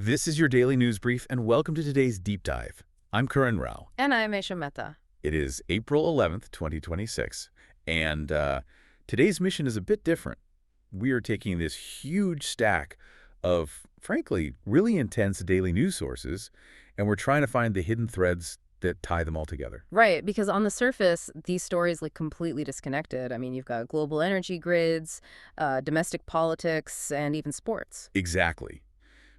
This is your daily news brief, and welcome to today's deep dive. I'm Karan Rao. And I'm Aisha Mehta. It is April 11th, 2026, and today's mission is a bit different. We are taking this huge stack of, frankly, really intense daily news sources, and we're trying to find the hidden threads that tie them all together. Right, because on the surface, these stories look completely disconnected. I mean, you've got global energy grids, domestic politics, and even sports. Exactly.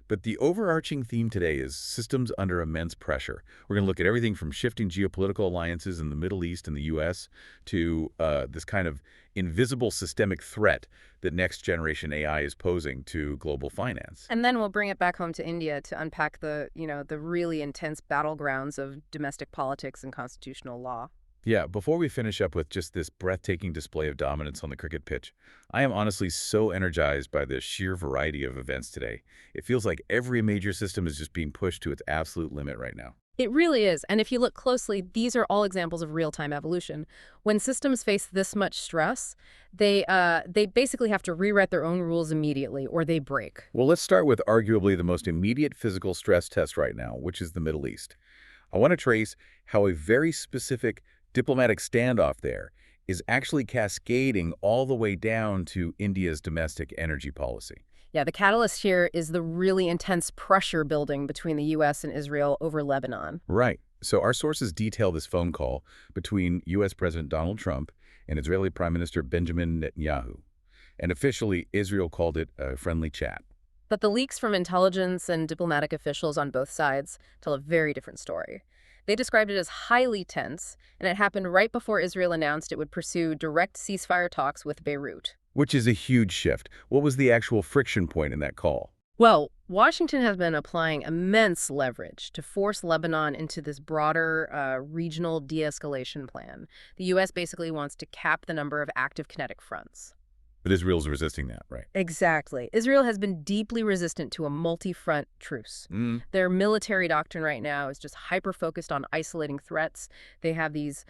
But the overarching theme today is systems under immense pressure. We're going to look at everything from shifting geopolitical alliances in the Middle East and the U.S. to this kind of invisible systemic threat that next-generation AI is posing to global finance. And then we'll bring it back home to India to unpack the really intense battlegrounds of domestic politics and constitutional law. Yeah, before we finish up with just this breathtaking display of dominance on the cricket pitch, I am honestly so energized by the sheer variety of events today. It feels like every major system is just being pushed to its absolute limit right now. It really is. And if you look closely, these are all examples of real-time evolution. When systems face this much stress, they basically have to rewrite their own rules immediately, or they break. Well, let's start with arguably the most immediate physical stress test right now, which is the Middle East. I want to trace how a very specific diplomatic standoff there is actually cascading all the way down to India's domestic energy policy. Yeah, the catalyst here is the really intense pressure building between the U.S. and Israel over Lebanon. Right. So our sources detail this phone call between U.S. President Donald Trump and Israeli Prime Minister Benjamin Netanyahu. And officially, Israel called it a friendly chat. But the leaks from intelligence and diplomatic officials on both sides tell a very different story. They described it as highly tense, and it happened right before Israel announced it would pursue direct ceasefire talks with Beirut. Which is a huge shift. What was the actual friction point in that call? Well, Washington has been applying immense leverage to force Lebanon into this broader regional de-escalation plan. The U.S. basically wants to cap the number of active kinetic fronts. But Israel's resisting that, right? Exactly. Israel has been deeply resistant to a multi-front truce. Their military doctrine right now is just hyper-focused on isolating threats. They have these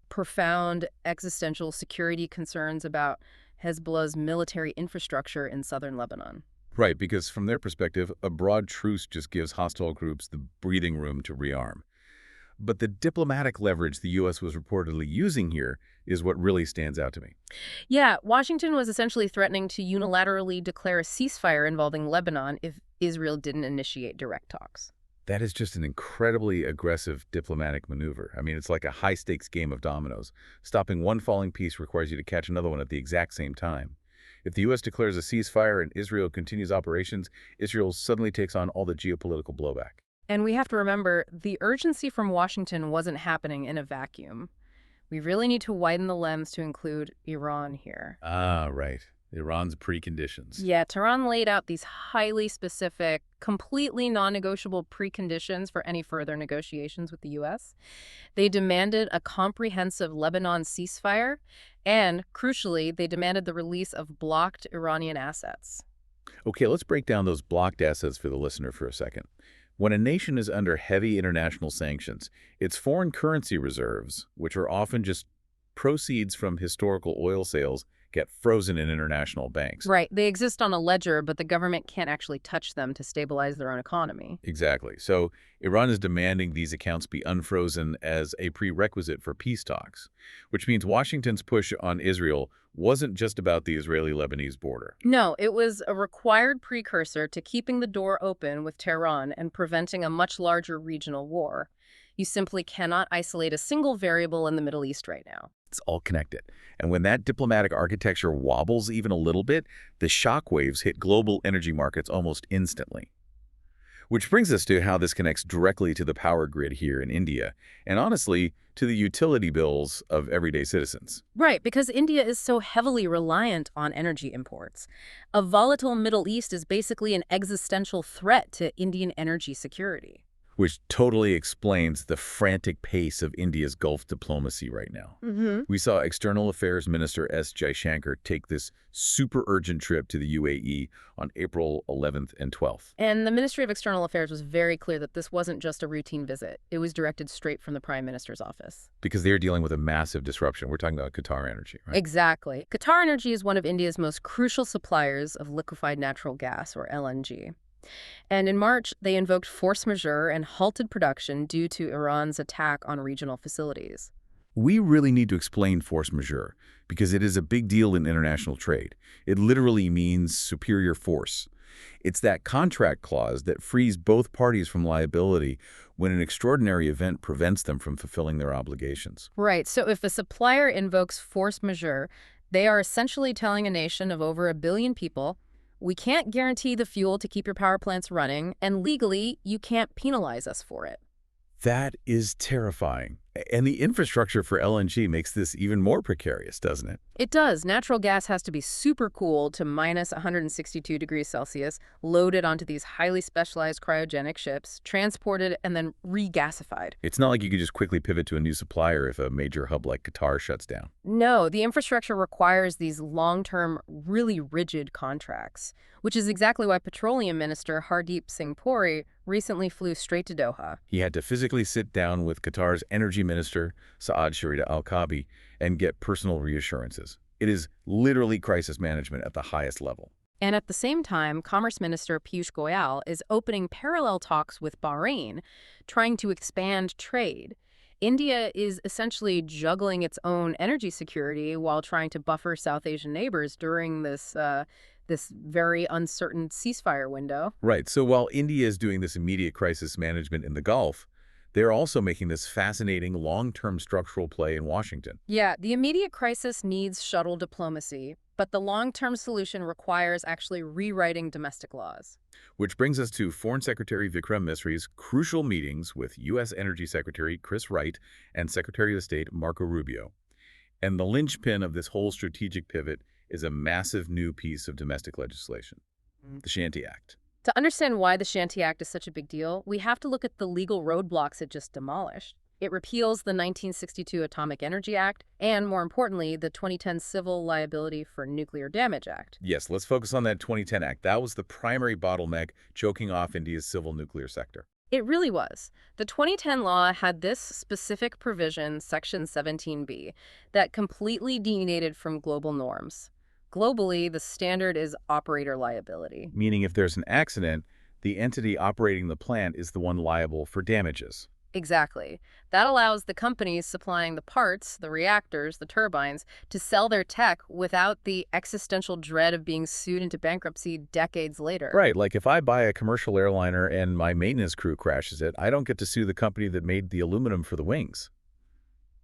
profound existential security concerns about Hezbollah's military infrastructure in southern Lebanon. Right, because from their perspective, a broad truce just gives hostile groups the breathing room to rearm. But the diplomatic leverage the U.S. was reportedly using here is what really stands out to me. Yeah, Washington was essentially threatening to unilaterally declare a ceasefire involving Lebanon if Israel didn't initiate direct talks. That is just an incredibly aggressive diplomatic maneuver. I mean, it's like a high-stakes game of dominoes. Stopping one falling piece requires you to catch another one at the exact same time. If the U.S. declares a ceasefire and Israel continues operations, Israel suddenly takes on all the geopolitical blowback. And we have to remember, the urgency from Washington wasn't happening in a vacuum. We really need to widen the lens to include Iran here. Ah, right. Iran's preconditions. Yeah, Tehran laid out these highly specific, completely non-negotiable preconditions for any further negotiations with the U.S. They demanded a comprehensive Lebanon ceasefire, and, crucially, they demanded the release of blocked Iranian assets. Okay, let's break down those blocked assets for the listener for a second. When a nation is under heavy international sanctions, its foreign currency reserves, which are often just proceeds from historical oil sales, get frozen in international banks. Right. They exist on a ledger, but the government can't actually touch them to stabilize their own economy. Exactly. So Iran is demanding these accounts be unfrozen as a prerequisite for peace talks, which means Washington's push on Israel wasn't just about the Israeli-Lebanese border. No, it was a required precursor to keeping the door open with Tehran and preventing a much larger regional war. You simply cannot isolate a single variable in the Middle East right now. It's all connected. And when that diplomatic architecture wobbles even a little bit, the shockwaves hit global energy markets almost instantly. Which brings us to how this connects directly to the power grid here in India, and honestly, to the utility bills of everyday citizens. Right, because India is so heavily reliant on energy imports. A volatile Middle East is basically an existential threat to Indian energy security. Which totally explains the frantic pace of India's Gulf diplomacy right now. We saw External Affairs Minister S. Jaishankar take this super urgent trip to the UAE on April 11th and 12th. And the Ministry of External Affairs was very clear that this wasn't just a routine visit. It was directed straight from the Prime Minister's office. Because they're dealing with a massive disruption. We're talking about Qatar Energy, right? Exactly. Qatar Energy is one of India's most crucial suppliers of liquefied natural gas, or LNG. And in March, they invoked force majeure and halted production due to Iran's attack on regional facilities. We really need to explain force majeure because it is a big deal in international trade. It literally means superior force. It's that contract clause that frees both parties from liability when an extraordinary event prevents them from fulfilling their obligations. Right, so if a supplier invokes force majeure, they are essentially telling a nation of over 1 billion people, we can't guarantee the fuel to keep your power plants running, and legally, you can't penalize us for it. That is terrifying. And the infrastructure for LNG makes this even more precarious, doesn't it? It does. Natural gas has to be super cooled to minus 162 degrees Celsius, loaded onto these highly specialized cryogenic ships, transported, and then regasified. It's not like you could just quickly pivot to a new supplier if a major hub like Qatar shuts down. No, the infrastructure requires these long-term, really rigid contracts, which is exactly why Petroleum Minister Hardeep Singh Puri recently flew straight to Doha. He had to physically sit down with Qatar's energy minister, Saad Sharita Al-Kaabi, and get personal reassurances. It is literally crisis management at the highest level. And at the same time, Commerce Minister Piyush Goyal is opening parallel talks with Bahrain, trying to expand trade. India is essentially juggling its own energy security while trying to buffer South Asian neighbors during this very uncertain ceasefire window. Right. So while India is doing this immediate crisis management in the Gulf, they're also making this fascinating long-term structural play in Washington. Yeah, the immediate crisis needs shuttle diplomacy, but the long-term solution requires actually rewriting domestic laws. Which brings us to Foreign Secretary Vikram Misri's crucial meetings with U.S. Energy Secretary Chris Wright and Secretary of State Marco Rubio. And the linchpin of this whole strategic pivot is a massive new piece of domestic legislation, the Shanty Act. To understand why the Shanty Act is such a big deal, we have to look at the legal roadblocks it just demolished. It repeals the 1962 Atomic Energy Act and, more importantly, the 2010 Civil Liability for Nuclear Damage Act. Yes, let's focus on that 2010 Act. That was the primary bottleneck choking off India's civil nuclear sector. It really was. The 2010 law had this specific provision, Section 17B, that completely deviated from global norms. Globally, the standard is operator liability. Meaning if there's an accident, the entity operating the plant is the one liable for damages. Exactly. That allows the companies supplying the parts, the reactors, the turbines, to sell their tech without the existential dread of being sued into bankruptcy decades later. Right, like if I buy a commercial airliner and my maintenance crew crashes it, I don't get to sue the company that made the aluminum for the wings.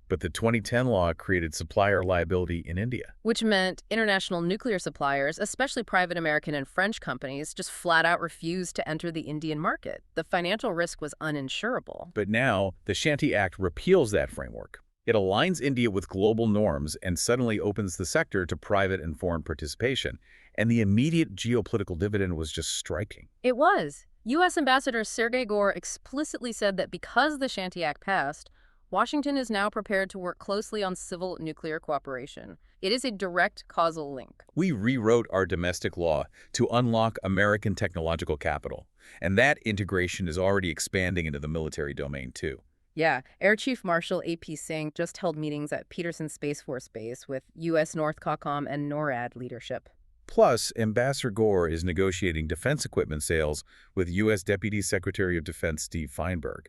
But the 2010 law created supplier liability in India. Which meant international nuclear suppliers, especially private American and French companies, just flat out refused to enter the Indian market. The financial risk was uninsurable. But now, the Shanty Act repeals that framework. It aligns India with global norms and suddenly opens the sector to private and foreign participation. And the immediate geopolitical dividend was just striking. It was. U.S. Ambassador Sergei Gore explicitly said that because the Shanty Act passed, Washington is now prepared to work closely on civil nuclear cooperation. It is a direct causal link. We rewrote our domestic law to unlock American technological capital, and that integration is already expanding into the military domain, too. Yeah, Air Chief Marshal A.P. Singh just held meetings at Peterson Space Force Base with U.S. Northcom and NORAD leadership. Plus, Ambassador Gore is negotiating defense equipment sales with U.S. Deputy Secretary of Defense Steve Feinberg.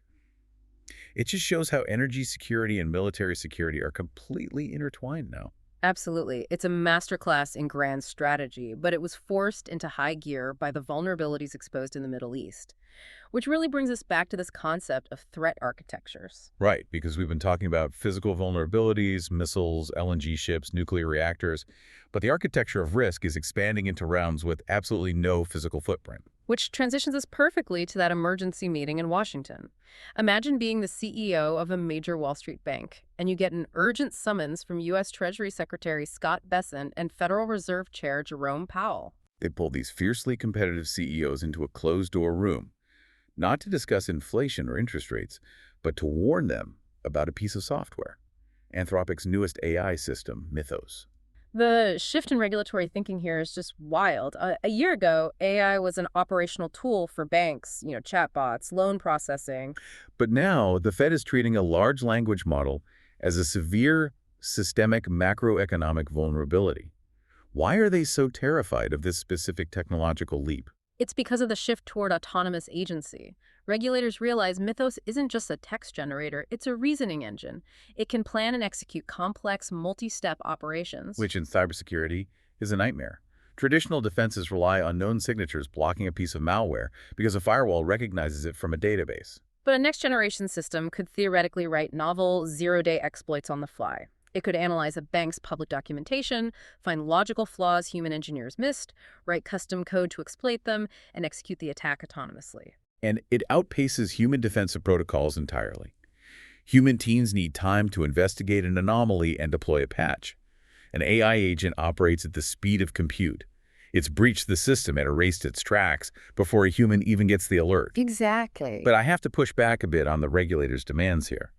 It just shows how energy security and military security are completely intertwined now. Absolutely. It's a masterclass in grand strategy, but it was forced into high gear by the vulnerabilities exposed in the Middle East, which really brings us back to this concept of threat architectures. Right, because we've been talking about physical vulnerabilities, missiles, LNG ships, nuclear reactors, but the architecture of risk is expanding into realms with absolutely no physical footprint. Which transitions us perfectly to that emergency meeting in Washington. Imagine being the CEO of a major Wall Street bank, and you get an urgent summons from U.S. Treasury Secretary Scott Bessent and Federal Reserve Chair Jerome Powell. They pull these fiercely competitive CEOs into a closed-door room, not to discuss inflation or interest rates, but to warn them about a piece of software, Anthropic's newest AI system, Mythos. The shift in regulatory thinking here is just wild. A year ago, AI was an operational tool for banks, chatbots, loan processing. But now, the Fed is treating a large language model as a severe systemic macroeconomic vulnerability. Why are they so terrified of this specific technological leap? It's because of the shift toward autonomous agency. Regulators realize Mythos isn't just a text generator, it's a reasoning engine. It can plan and execute complex, multi-step operations. Which in cybersecurity is a nightmare. Traditional defenses rely on known signatures blocking a piece of malware because a firewall recognizes it from a database. But a next-generation system could theoretically write novel, zero-day exploits on the fly. It could analyze a bank's public documentation, find logical flaws human engineers missed, write custom code to exploit them, and execute the attack autonomously. And it outpaces human defensive protocols entirely. Human teams need time to investigate an anomaly and deploy a patch. An AI agent operates at the speed of compute. It's breached the system and erased its tracks before a human even gets the alert. Exactly. But I have to push back a bit on the regulators' demands here.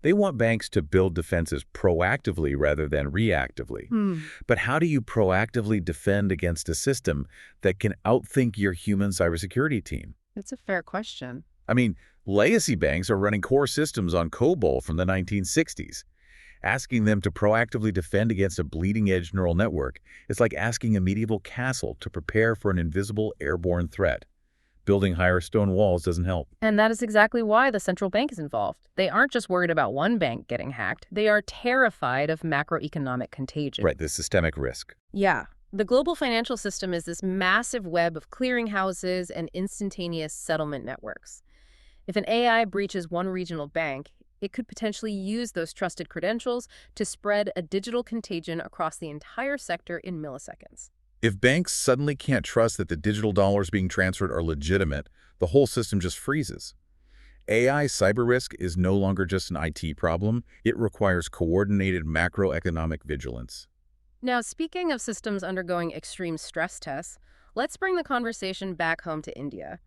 They want banks to build defenses proactively rather than reactively. But how do you proactively defend against a system that can outthink your human cybersecurity team? It's a fair question. I mean, legacy banks are running core systems on COBOL from the 1960s. Asking them to proactively defend against a bleeding-edge neural network is like asking a medieval castle to prepare for an invisible airborne threat. Building higher stone walls doesn't help. And that is exactly why the central bank is involved. They aren't just worried about one bank getting hacked. They are terrified of macroeconomic contagion. Right, the systemic risk. Yeah. The global financial system is this massive web of clearinghouses and instantaneous settlement networks. If an AI breaches one regional bank, it could potentially use those trusted credentials to spread a digital contagion across the entire sector in milliseconds. If banks suddenly can't trust that the digital dollars being transferred are legitimate, the whole system just freezes. AI cyber risk is no longer just an IT problem. It requires coordinated macroeconomic vigilance. Now, speaking of systems undergoing extreme stress tests, let's bring the conversation back home to India.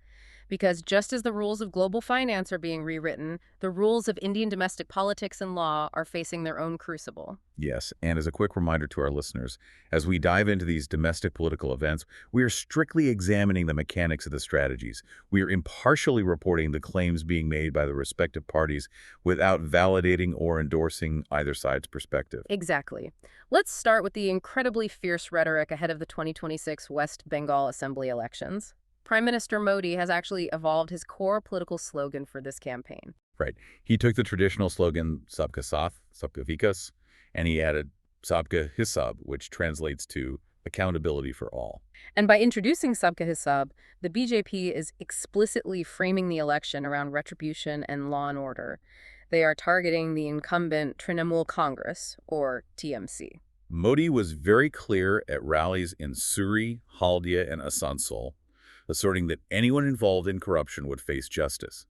Because just as the rules of global finance are being rewritten, the rules of Indian domestic politics and law are facing their own crucible. Yes, and as a quick reminder to our listeners, as we dive into these domestic political events, we are strictly examining the mechanics of the strategies. We are impartially reporting the claims being made by the respective parties without validating or endorsing either side's perspective. Exactly. Let's start with the incredibly fierce rhetoric ahead of the 2026 West Bengal Assembly elections. Prime Minister Modi has actually evolved his core political slogan for this campaign. Right. He took the traditional slogan, Sabka Saath, Sabka Vikas, and he added Sabka Hisab, which translates to accountability for all. And by introducing Sabka Hisab, the BJP is explicitly framing the election around retribution and law and order. They are targeting the incumbent Trinamool Congress, or TMC. Modi was very clear at rallies in Suri, Haldia, and Asansol, asserting that anyone involved in corruption would face justice.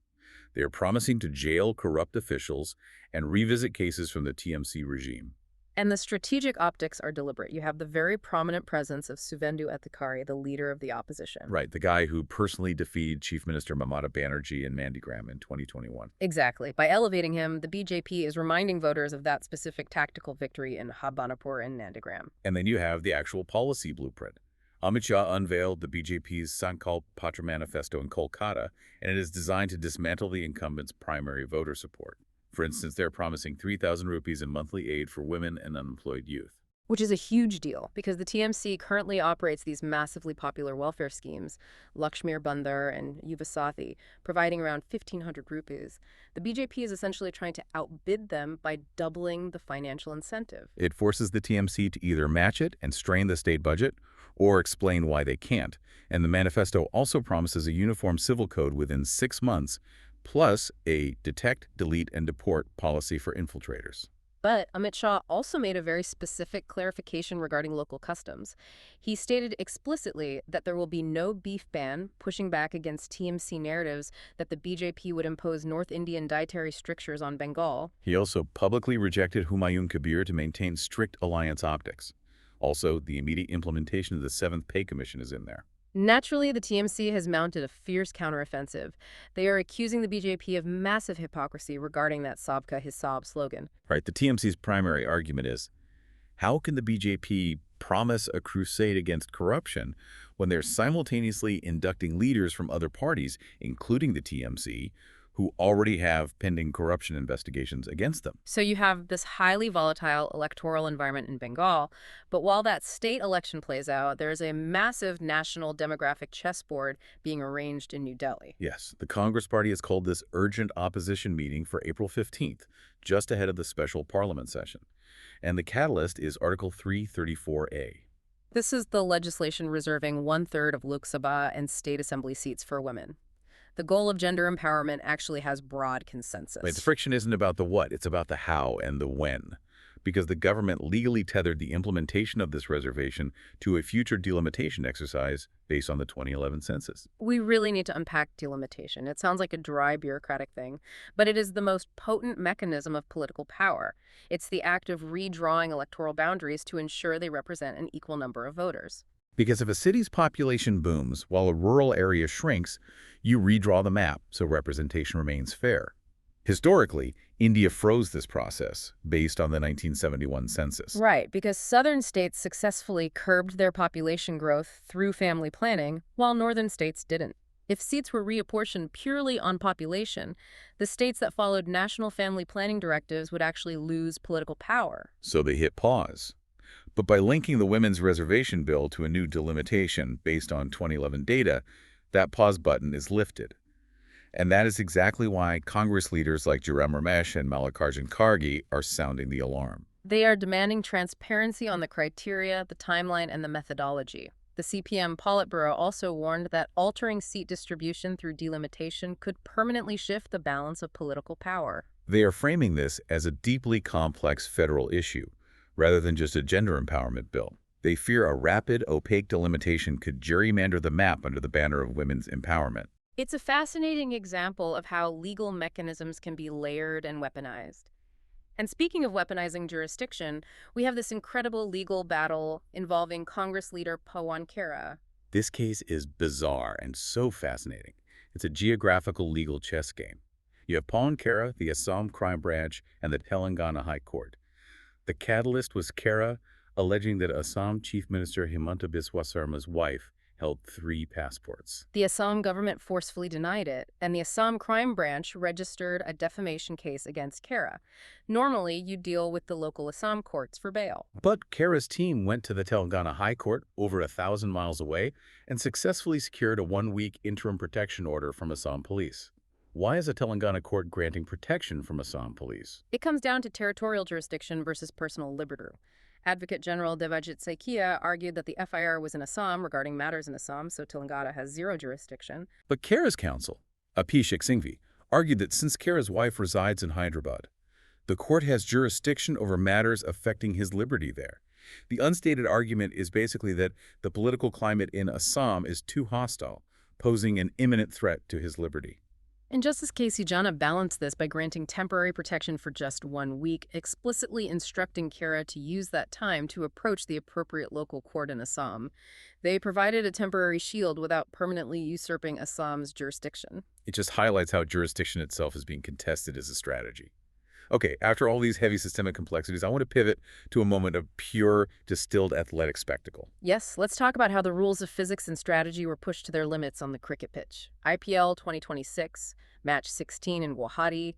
They are promising to jail corrupt officials and revisit cases from the TMC regime. And the strategic optics are deliberate. You have the very prominent presence of Suvendu Adhikari, the leader of the opposition. Right, the guy who personally defeated Chief Minister Mamata Banerjee in Mandigram in 2021. Exactly. By elevating him, the BJP is reminding voters of that specific tactical victory in Habbanapur and Nandigram. And then you have the actual policy blueprint. Amit Shah unveiled the BJP's Sankalp Patra manifesto in Kolkata, and it is designed to dismantle the incumbent's primary voter support. For instance, they're promising 3,000 rupees in monthly aid for women and unemployed youth. Which is a huge deal, because the TMC currently operates these massively popular welfare schemes, Lakshmir Bandhar and Yuvasathi, providing around 1,500 rupees. The BJP is essentially trying to outbid them by doubling the financial incentive. It forces the TMC to either match it and strain the state budget, or explain why they can't. And the manifesto also promises a uniform civil code within 6 months, plus a detect, delete, and deport policy for infiltrators. But Amit Shah also made a very specific clarification regarding local customs. He stated explicitly that there will be no beef ban, pushing back against TMC narratives that the BJP would impose North Indian dietary strictures on Bengal. He also publicly rejected Humayun Kabir to maintain strict alliance optics. Also, the immediate implementation of the 7th Pay Commission is in there. Naturally, the TMC has mounted a fierce counteroffensive. They are accusing the BJP of massive hypocrisy regarding that Sabka Hisab slogan. Right, the TMC's primary argument is, how can the BJP promise a crusade against corruption when they're simultaneously inducting leaders from other parties, including the TMC, who already have pending corruption investigations against them. So you have this highly volatile electoral environment in Bengal, but while that state election plays out, there's a massive national demographic chessboard being arranged in New Delhi. Yes, the Congress Party has called this urgent opposition meeting for April 15th, just ahead of the special parliament session. And the catalyst is Article 334A. This is the legislation reserving one-third of Lok Sabha and state assembly seats for women. The goal of gender empowerment actually has broad consensus. Right, the friction isn't about the what, it's about the how and the when. Because the government legally tethered the implementation of this reservation to a future delimitation exercise based on the 2011 census. We really need to unpack delimitation. It sounds like a dry bureaucratic thing, but it is the most potent mechanism of political power. It's the act of redrawing electoral boundaries to ensure they represent an equal number of voters. Because if a city's population booms while a rural area shrinks, you redraw the map so representation remains fair. Historically, India froze this process based on the 1971 census. Right, because southern states successfully curbed their population growth through family planning, while northern states didn't. If seats were reapportioned purely on population, the states that followed national family planning directives would actually lose political power. So they hit pause. But by linking the Women's Reservation Bill to a new delimitation based on 2011 data, that pause button is lifted. And that is exactly why Congress leaders like Jairam Ramesh and Mallikarjun Kharge are sounding the alarm. They are demanding transparency on the criteria, the timeline, and the methodology. The CPM Politburo also warned that altering seat distribution through delimitation could permanently shift the balance of political power. They are framing this as a deeply complex federal issue, rather than just a gender empowerment bill. They fear a rapid, opaque delimitation could gerrymander the map under the banner of women's empowerment. It's a fascinating example of how legal mechanisms can be layered and weaponized. And speaking of weaponizing jurisdiction, we have this incredible legal battle involving Congress leader Pawan Khera. This case is bizarre and so fascinating. It's a geographical legal chess game. You have Pawan Khera, the Assam crime branch, and the Telangana High Court. The catalyst was Khera alleging that Assam Chief Minister Himanta Biswa Sarma's wife held 3 passports. The Assam government forcefully denied it, and the Assam crime branch registered a defamation case against Khera. Normally, you deal with the local Assam courts for bail. But Khera's team went to the Telangana High Court, over 1,000 miles away, and successfully secured a 1-week interim protection order from Assam police. Why is a Telangana court granting protection from Assam police? It comes down to territorial jurisdiction versus personal liberty. Advocate General Devajit Saikia argued that the FIR was in Assam regarding matters in Assam, so Telangana has 0 jurisdiction. But Khera's counsel, Abhishek Singhvi, argued that since Khera's wife resides in Hyderabad, the court has jurisdiction over matters affecting his liberty there. The unstated argument is basically that the political climate in Assam is too hostile, posing an imminent threat to his liberty. And Justice K.C. Jana balanced this by granting temporary protection for just 1 week, explicitly instructing Khera to use that time to approach the appropriate local court in Assam. They provided a temporary shield without permanently usurping Assam's jurisdiction. It just highlights how jurisdiction itself is being contested as a strategy. Okay, after all these heavy systemic complexities, I want to pivot to a moment of pure, distilled athletic spectacle. Yes, let's talk about how the rules of physics and strategy were pushed to their limits on the cricket pitch. IPL 2026, Match 16 in Guwahati,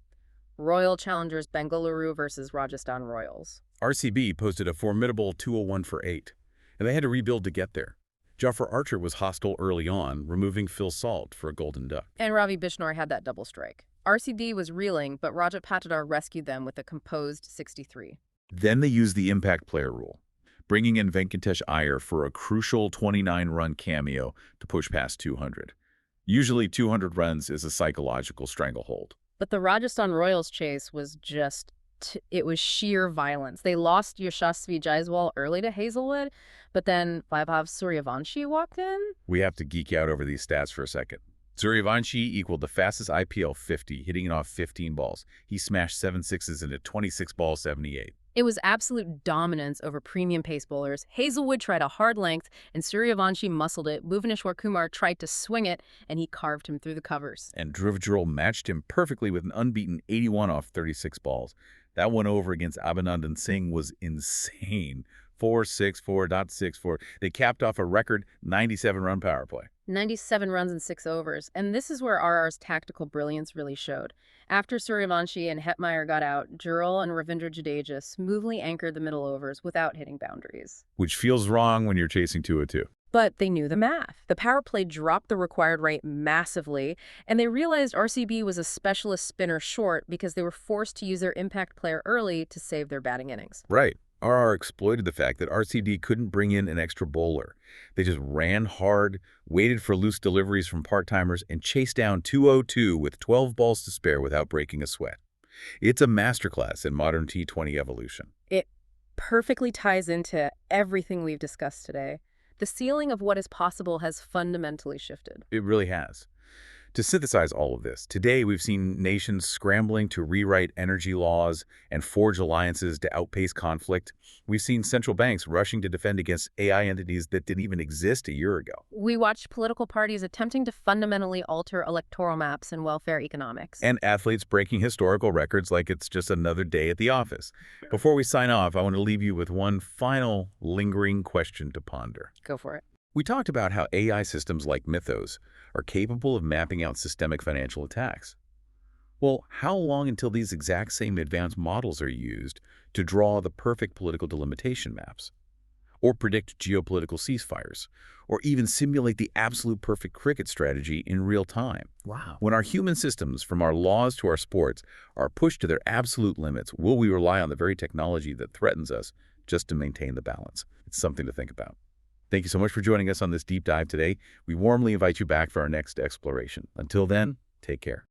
Royal Challengers Bengaluru versus Rajasthan Royals. RCB posted a formidable 201 for 8, and they had to rebuild to get there. Jofra Archer was hostile early on, removing Phil Salt for a golden duck. And Ravi Bishnoi had that double strike. RCB was reeling, but Rajat Patidar rescued them with a composed 63. Then they used the impact player rule, bringing in Venkatesh Iyer for a crucial 29-run cameo to push past 200. Usually 200 runs is a psychological stranglehold. But the Rajasthan Royals chase was just, it was sheer violence. They lost Yashasvi Jaiswal early to Hazelwood, but then Vaibhav Suryavanshi walked in. We have to geek out over these stats for a second. Suryavanshi equaled the fastest IPL 50, hitting it off 15 balls. He smashed 7 sixes into 26 balls 78. It was absolute dominance over premium pace bowlers. Hazelwood tried a hard length, and Suryavanshi muscled it. Bhuvaneshwar Kumar tried to swing it, and he carved him through the covers. And Dhruv Jurel matched him perfectly with an unbeaten 81 off 36 balls. That one over against Abhinandan Singh was insane. 464.64. They capped off a record 97-run power play. 97 runs in 6 overs. And this is where RR's tactical brilliance really showed. After Suryavanshi and Hetmeyer got out, Jurel and Ravindra Jadeja smoothly anchored the middle overs without hitting boundaries. Which feels wrong when you're chasing 202. But they knew the math. The power play dropped the required rate massively, and they realized RCB was a specialist spinner short because they were forced to use their impact player early to save their batting innings. Right. RR exploited the fact that RCD couldn't bring in an extra bowler. They just ran hard, waited for loose deliveries from part-timers, and chased down 202 with 12 balls to spare without breaking a sweat. It's a masterclass in modern T20 evolution. It perfectly ties into everything we've discussed today. The ceiling of what is possible has fundamentally shifted. It really has. To synthesize all of this, today we've seen nations scrambling to rewrite energy laws and forge alliances to outpace conflict. We've seen central banks rushing to defend against AI entities that didn't even exist a year ago. We watched political parties attempting to fundamentally alter electoral maps and welfare economics. And athletes breaking historical records like it's just another day at the office. Before we sign off, I want to leave you with one final lingering question to ponder. Go for it. We talked about how AI systems like Mythos are capable of mapping out systemic financial attacks. Well, how long until these exact same advanced models are used to draw the perfect political delimitation maps, or predict geopolitical ceasefires, or even simulate the absolute perfect cricket strategy in real time? Wow. When our human systems, from our laws to our sports, are pushed to their absolute limits, will we rely on the very technology that threatens us just to maintain the balance? It's something to think about. Thank you so much for joining us on this deep dive today. We warmly invite you back for our next exploration. Until then, take care.